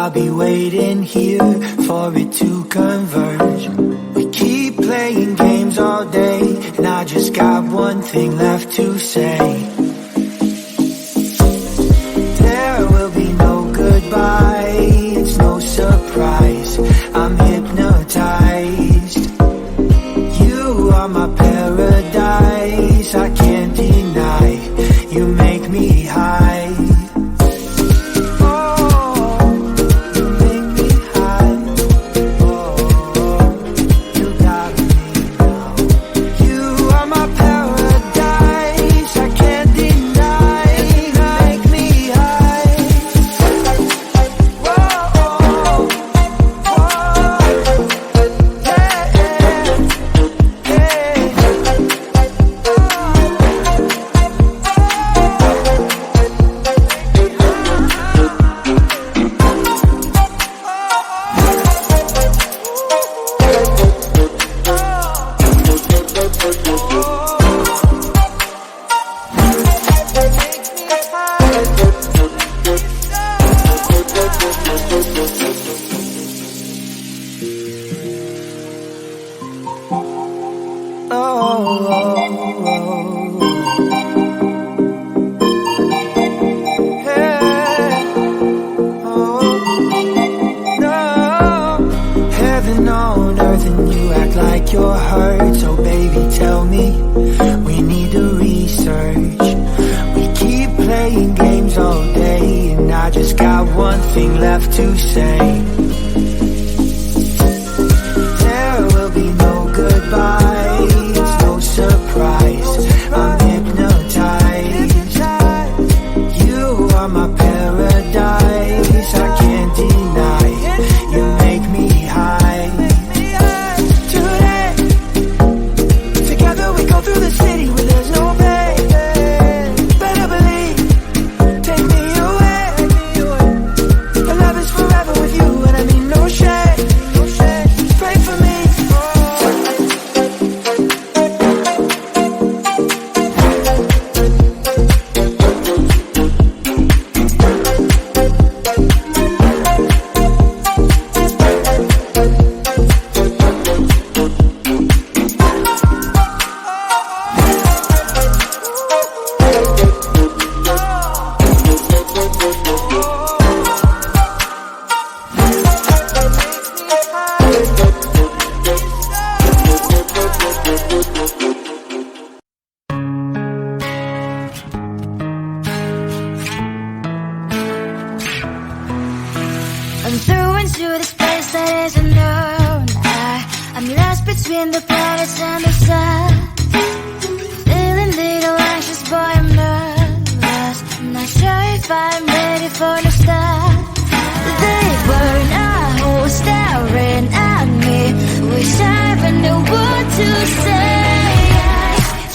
I'll be waiting here for it to converge. We keep playing games all day, and I just got one thing left to say. There will be no goodbye, it's no surprise, I'm hypnotized. You are my paradise, I can't deny, you make me high. You're hurt, so baby tell me, we need to research. We keep playing games all day, and I just got one thing left to say. There will be no goodbye, it's no surprise, I'm hypnotized. You are my paradise, I can't deny, you make me high. Through the city where there's no pain, better believe, take me away. My love is forever with you, and I mean no shade. Pray for me. I'm through into this place that is unknown. I'm lost between the planets and the sun. Feeling little anxious, boy, I'm nervous. I'm not sure if I'm ready for the start. They were all staring at me, wish I even knew what to say.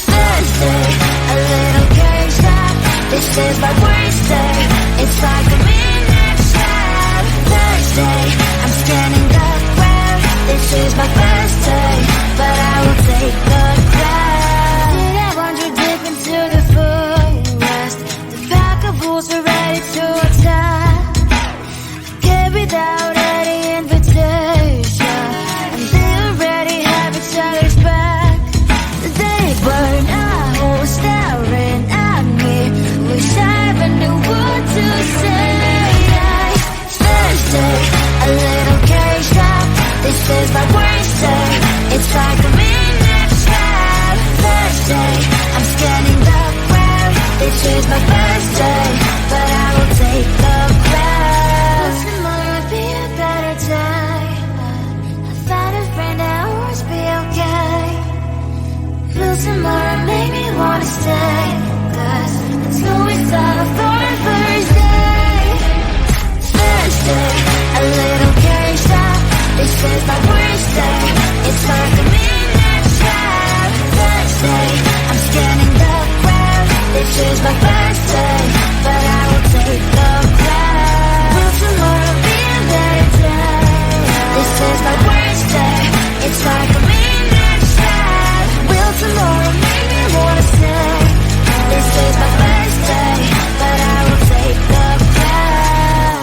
Thursday, a little caged up. This is my worst day. It's like a midnight shot. Thursday, I'm scanning the ground. This is my first day, but I will take the crown. Did I wander deep into the forest? The pack of wolves are ready to attack. I came without any invitation, and they already have each other's back. They were all staring at me, wish I even knew what to say. Thursday, a little caged up. This is my worst day. It's like a midnight shot. Thursday, I'm scanning the ground. This is my first day, but I will take the crown. Tomorrow would be a better day. I found a friend that will always be okay. Will tomorrow make me wanna stay? 'Cause it's always time for a first day. Thursday, a little caged up. This is my worst day. It's like a midnight shot. Thursday, I'm scanning the ground. This is my first day, but I will take the crown. Will tomorrow be a better day? This is my worst day. It's like a midnight shot. Will tomorrow make me wanna stay? This is my first day, but I will take the crown.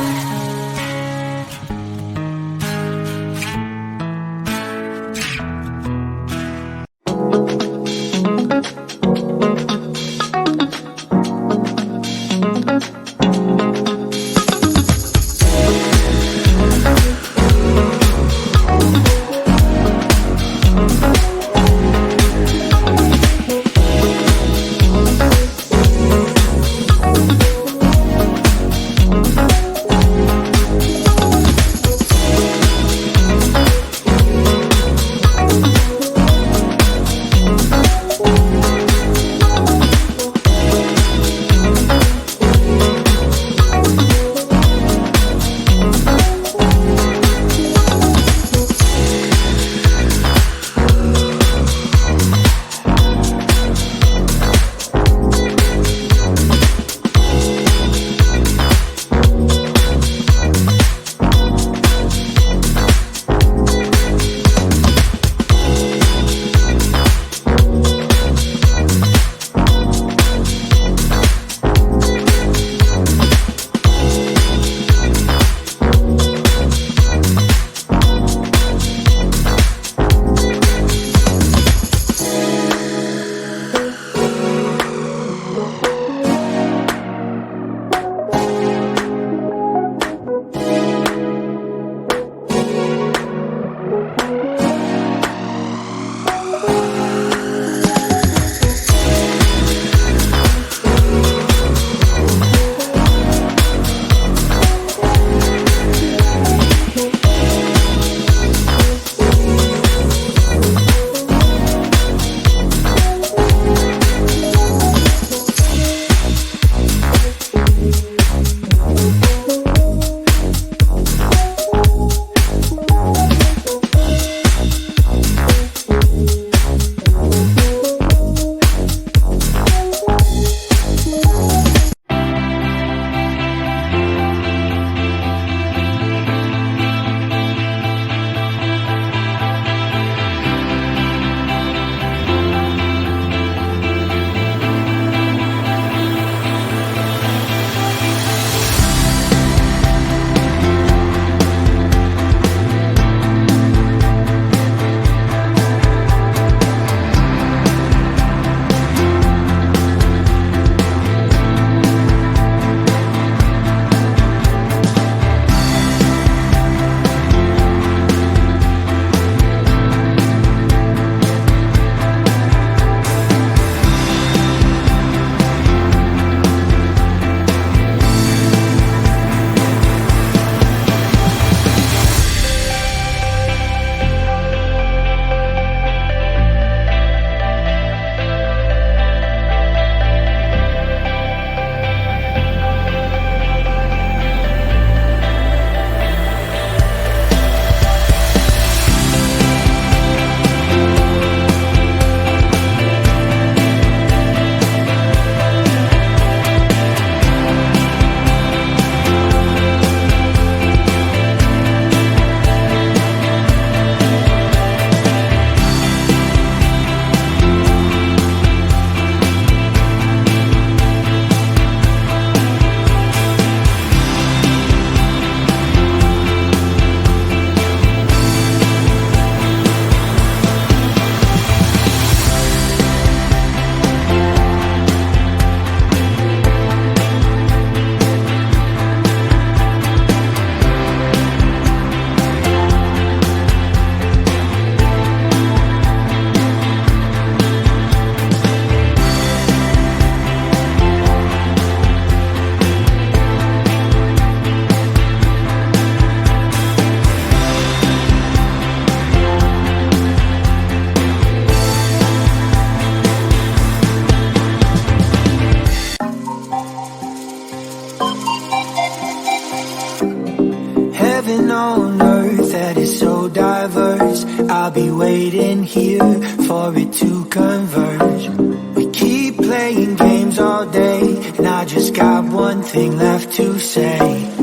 universe. I'll be waiting here for it to converge. We keep playing games all day, and I just got one thing left to say.